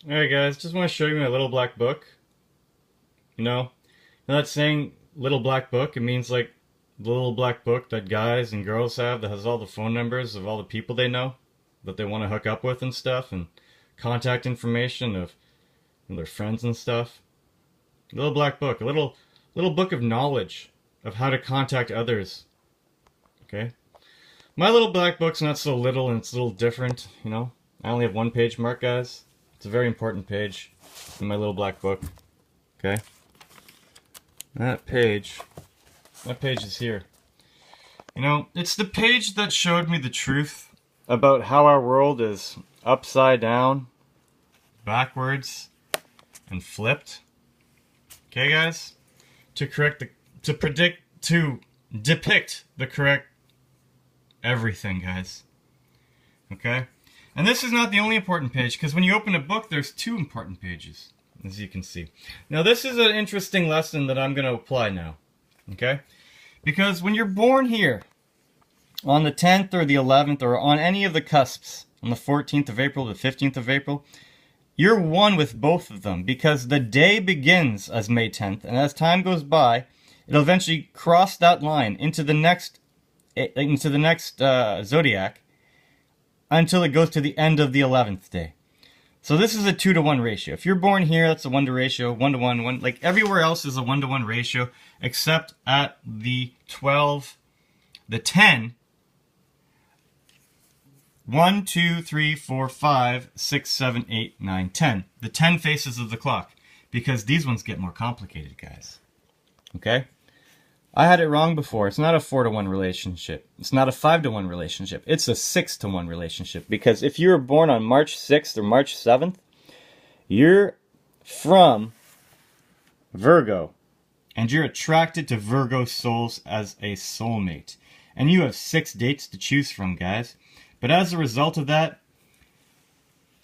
Alright guys, just want to show you my little black book. You know, I'm not saying little black book, it means like the little black book that guys and girls have that has all the phone numbers of all the people they know that they want to hook up with and stuff, and contact information of their friends and stuff. A little black book, a little book of knowledge of how to contact others. Okay? My little black book's not so little and it's a little different, you know. I only have one page mark, guys. It's a very important page in my little black book. Okay? That page is here. You know, it's the page that showed me the truth about how our world is upside down, backwards, and flipped. Okay, guys? To depict the correct everything, guys. Okay? And this is not the only important page, because when you open a book, there's two important pages, as you can see. Now, this is an interesting lesson that I'm going to apply now. Okay? Because when you're born here, on the 10th or the 11th, or on any of the cusps, on the 14th of April, the 15th of April, you're one with both of them, because the day begins as May 10th, and as time goes by, it'll eventually cross that line into the next zodiac, until it goes to the end of the 11th day. So this is a 2-to-1 ratio. If you're born here, that's a 1 to ratio, 1 to 1, 1. Like everywhere else is a 1 to 1 ratio, except at the 12, the 10. 1, 2, 3, 4, 5, 6, 7, 8, 9, 10. The 10 faces of the clock. Because these ones get more complicated, guys. Okay? I had it wrong before. It's not a 4-to-1 relationship. It's not a 5-to-1 relationship. It's a 6-to-1 relationship. Because if you were born on March 6th or March 7th, you're from Virgo. And you're attracted to Virgo souls as a soulmate. And you have 6 dates to choose from, guys. But as a result of that,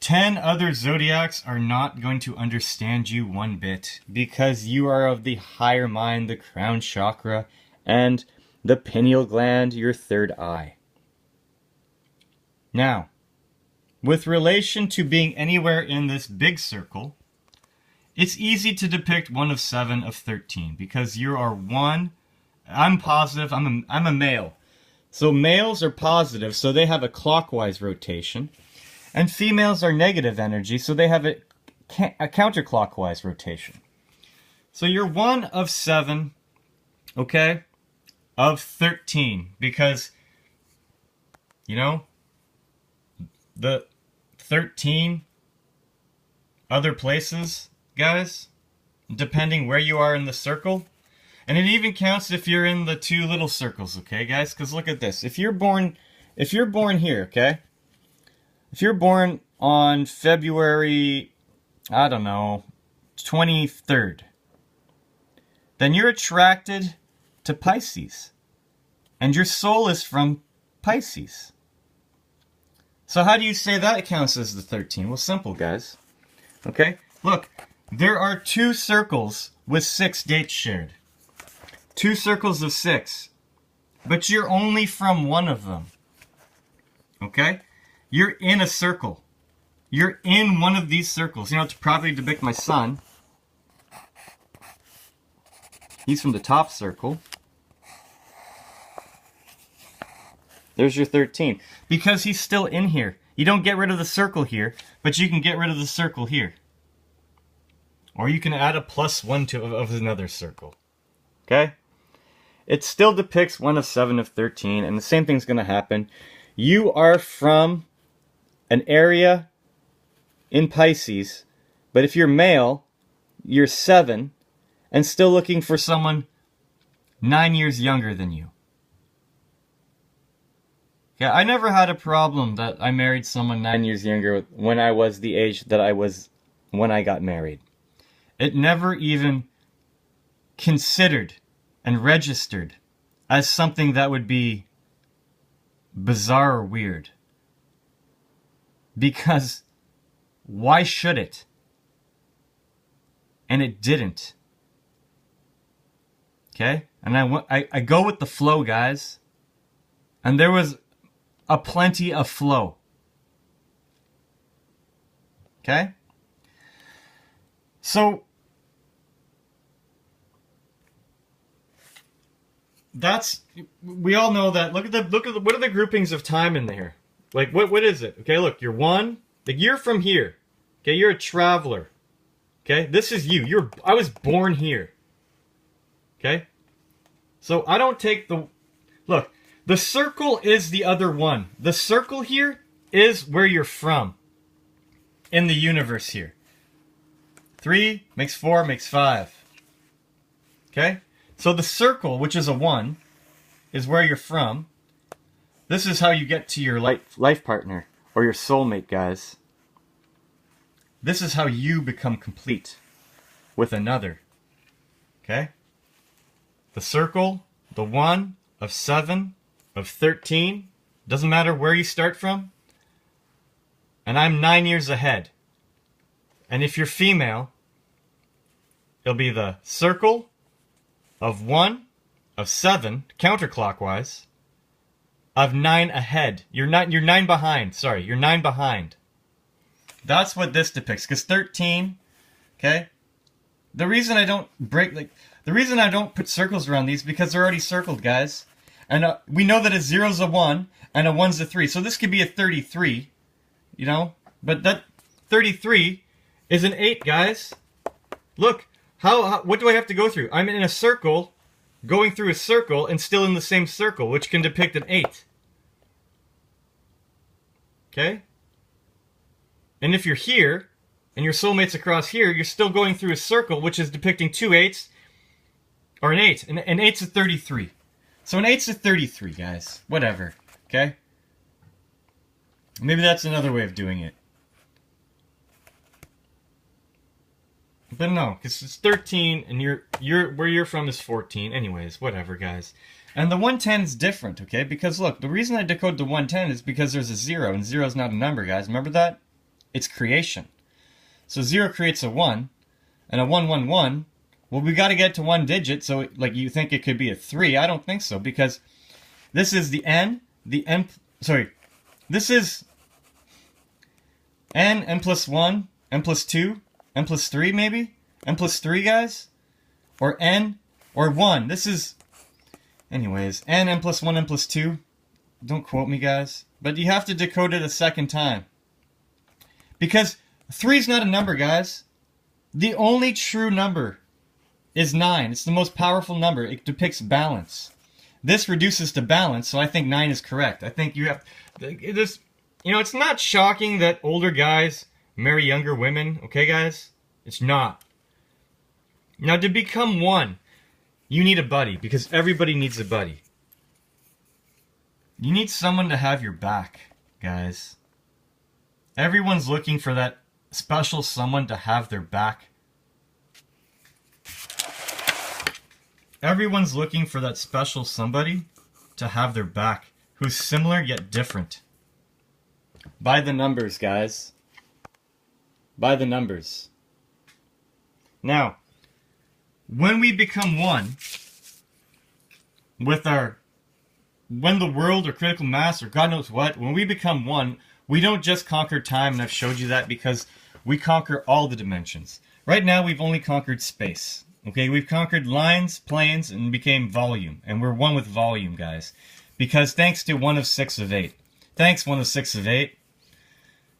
10 other zodiacs are not going to understand you one bit, because you are of the higher mind, the crown chakra, and the pineal gland, your third eye. Now, with relation to being anywhere in this big circle, it's easy to depict one of 7 of 13, because you are one. I'm positive, I'm a male. So males are positive, so they have a clockwise rotation. And females are negative energy, so they have a counterclockwise rotation. So you're one of 7, okay, of 13. Because, you know, the 13 other places, guys, depending where you are in the circle. And it even counts if you're in the 2 little circles, okay, guys? Because look at this. If you're born here, okay? If you're born on February, I don't know, 23rd, then you're attracted to Pisces. And your soul is from Pisces. So how do you say that counts as the 13? Well, simple, guys. Okay? Look, there are 2 circles with 6 dates shared. 2 circles of 6. But you're only from one of them. Okay? You're in a circle. You're in one of these circles. You know, to properly depict my son, he's from the top circle. There's your 13. Because he's still in here. You don't get rid of the circle here, but you can get rid of the circle here. Or you can add a +1 to of another circle. Okay? It still depicts one of 7 of 13, and the same thing's going to happen. You are from an area in Pisces, but if you're male, you're 7, and still looking for someone 9 years younger than you. Yeah, I never had a problem that I married someone 9 years younger when I was the age that I was when I got married. It never even considered and registered as something that would be bizarre or weird. Because why should it? And it didn't. Okay? And I go with the flow, guys. And there was a plenty of flow. Okay? So that's, we all know that. Look at the what are the groupings of time in there? Like what is it? Okay, look, you're one. Like you're from here. Okay, you're a traveler. Okay, this is you. I was born here. Okay, so I don't take the look. The circle is the other one. The circle here is where you're from in the universe here. 3 makes 4 makes 5. Okay? So the circle, which is a 1, is where you're from. This is how you get to your life partner or your soulmate, guys. This is how you become complete with another. Okay? The circle, the 1 of 7 of 13, doesn't matter where you start from. And I'm 9 years ahead. And if you're female, it'll be the circle of 1 of 7 counterclockwise of 9 ahead. You're 9 behind. Sorry, you're 9 behind. That's what this depicts. Because 13, okay? The reason I don't the reason I don't put circles around these because they're already circled, guys. And we know that a 0's a 1 and a 1's a 3. So this could be a 33, you know? But that 33 is an 8, guys. Look, what do I have to go through? I'm in a circle, going through a circle, and still in the same circle, which can depict an 8. Okay? And if you're here, and your soulmate's across here, you're still going through a circle, which is depicting 2 8s, or an 8. And an 8's a 33. So an 8's a 33, guys. Whatever. Okay? Maybe that's another way of doing it. But no, because it's 13, and where you're from is 14. Anyways, whatever, guys. And the 110 is different, okay? Because look, the reason I decode the 110 is because there's a 0, and 0 is not a number, guys. Remember that? It's creation. So 0 creates a 1, and a 111. Well, we got to get to 1 digit, so like you think it could be a 3. I don't think so, because this is the n, this is n plus 1, n plus 2, n plus 3 maybe? n plus 3, guys? Or n, or 1. This is, anyways, n plus 1, n plus 2. Don't quote me, guys. But you have to decode it a second time. Because 3 is not a number, guys. The only true number is 9. It's the most powerful number. It depicts balance. This reduces to balance, so I think 9 is correct. I think you have... it's not shocking that older guys marry younger women, okay, guys? It's not. Now, to become 1, you need a buddy, because everybody needs a buddy. You need someone to have your back, guys. Everyone's looking for that special someone to have their back. Everyone's looking for that special somebody to have their back, who's similar yet different. By the numbers, guys. By the numbers. Now, when we become 1, when the world or critical mass or God knows what, when we become 1, we don't just conquer time, and I've showed you that because we conquer all the dimensions. Right now, we've only conquered space. Okay, we've conquered lines, planes, and became volume. And we're 1 with volume, guys. Because thanks to 1 of 6 of 8. Thanks, 1 of 6 of 8.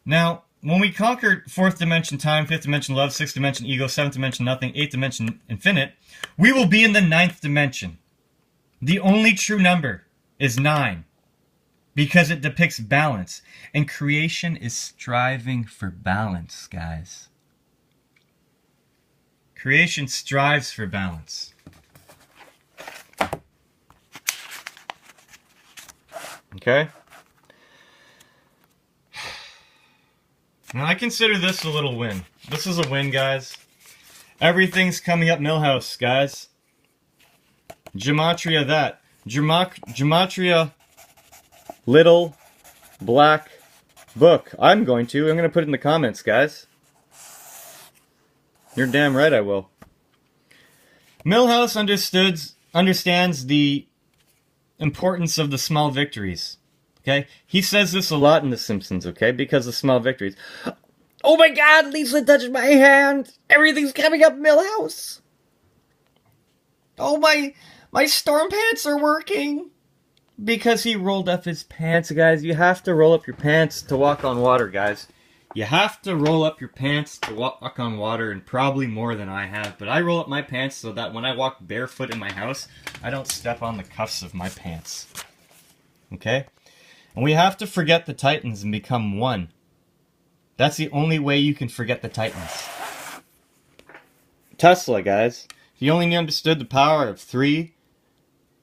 Now, when we conquered 4th dimension time, 5th dimension love, 6th dimension ego, 7th dimension nothing, 8th dimension infinite, we will be in the 9th dimension. The only true number is 9. Because it depicts balance. And creation is striving for balance, guys. Creation strives for balance. Okay? Now, I consider this a little win. This is a win, guys. Everything's coming up Milhouse, guys. Gematria that. Gematria little black book. I'm going to put it in the comments, guys. You're damn right I will. Milhouse understands the importance of the small victories. Okay? He says this a lot in The Simpsons, okay? Because of small victories. Oh my god, Lisa touched my hand! Everything's coming up, Milhouse! Oh, my storm pants are working! Because he rolled up his pants, guys. You have to roll up your pants to walk on water, guys. You have to roll up your pants to walk on water, and probably more than I have. But I roll up my pants so that when I walk barefoot in my house, I don't step on the cuffs of my pants. Okay? And we have to forget the Titans and become one. That's the only way you can forget the Titans. Tesla, guys. If you only understood the power of 3,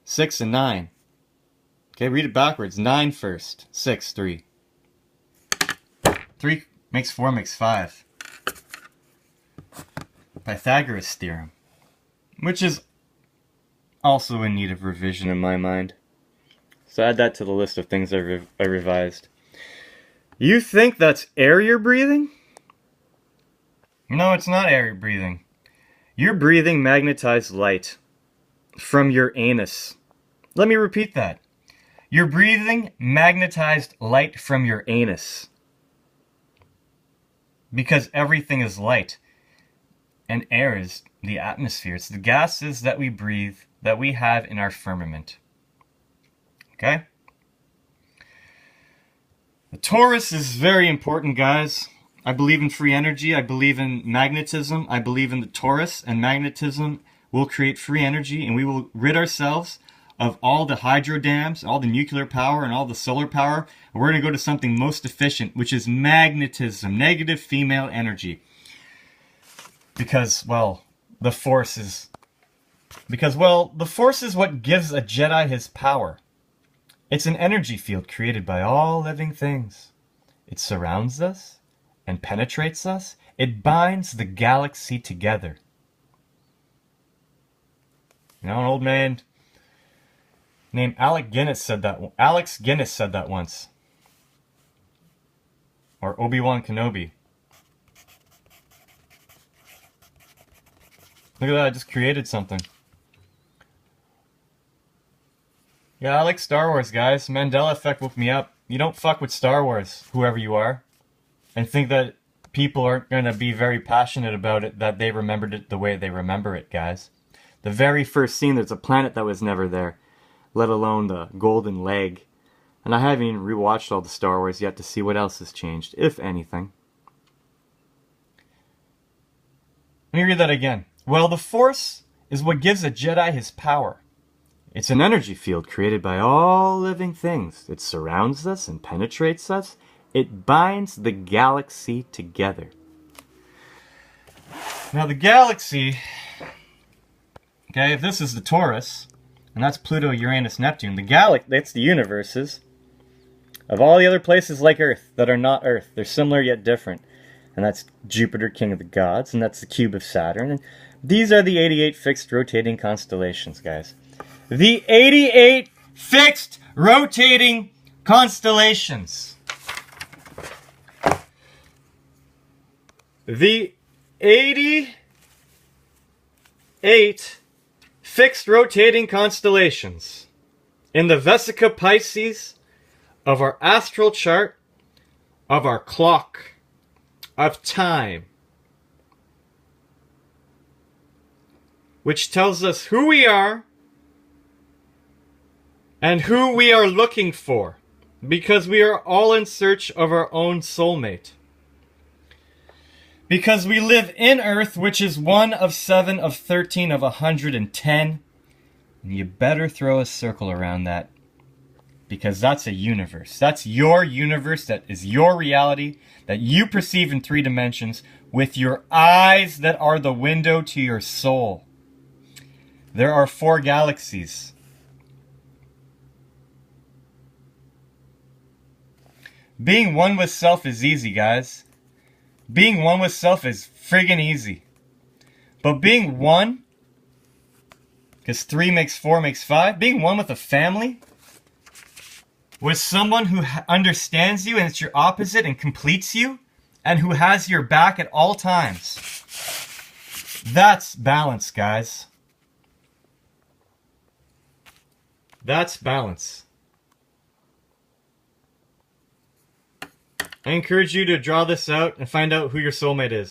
6, and 9. Okay, read it backwards. 9 first. 6, 3. 3 makes 4 makes 5. Pythagoras theorem. Which is also in need of revision in my mind. So add that to the list of things I revised. You think that's air you're breathing? No, it's not air you're breathing. You're breathing magnetized light from your anus. Let me repeat that. You're breathing magnetized light from your anus. Because everything is light. And air is the atmosphere. It's the gases that we breathe, that we have in our firmament. Okay? The torus is very important, guys. I believe in free energy. I believe in magnetism. I believe in the torus, and magnetism will create free energy, and we will rid ourselves of all the hydro dams, all the nuclear power, and all the solar power. And we're going to go to something most efficient, which is magnetism, negative female energy. Because, well, the force is what gives a Jedi his power. It's an energy field created by all living things. It surrounds us and penetrates us. It binds the galaxy together. You know, an old man named Alex Guinness said that once. Or Obi-Wan Kenobi. Look at that, I just created something. Yeah, I like Star Wars, guys. Mandela effect woke me up. You don't fuck with Star Wars, whoever you are, and think that people aren't going to be very passionate about it, that they remembered it the way they remember it, guys. The very first scene, there's a planet that was never there, let alone the golden leg. And I haven't even rewatched all the Star Wars yet to see what else has changed, if anything. Let me read that again. Well, the Force is what gives a Jedi his power. It's an energy field created by all living things. It surrounds us and penetrates us. It binds the galaxy together. Now the galaxy, okay, if this is the torus, and that's Pluto, Uranus, Neptune, that's the universes of all the other places like Earth that are not Earth. They're similar yet different. And that's Jupiter, king of the gods, and that's the cube of Saturn. And these are the 88 fixed rotating constellations, guys. The 88 fixed rotating constellations. The 88 fixed rotating constellations in the Vesica Pisces of our astral chart, of our clock, of time, which tells us who we are and who we are looking for, because we are all in search of our own soulmate. Because we live in Earth, which is 1 of 7 of 13 of 110, and you better throw a circle around that, because that's a universe. That's your universe, that is your reality, that you perceive in 3 dimensions with your eyes that are the window to your soul. There are 4 galaxies. Being one with self is easy, guys. Being one with self is friggin' easy. But being one, because 3 makes 4 makes 5, being one with a family, with someone who understands you and it's your opposite and completes you, and who has your back at all times, that's balance, guys. That's balance. I encourage you to draw this out and find out who your soulmate is.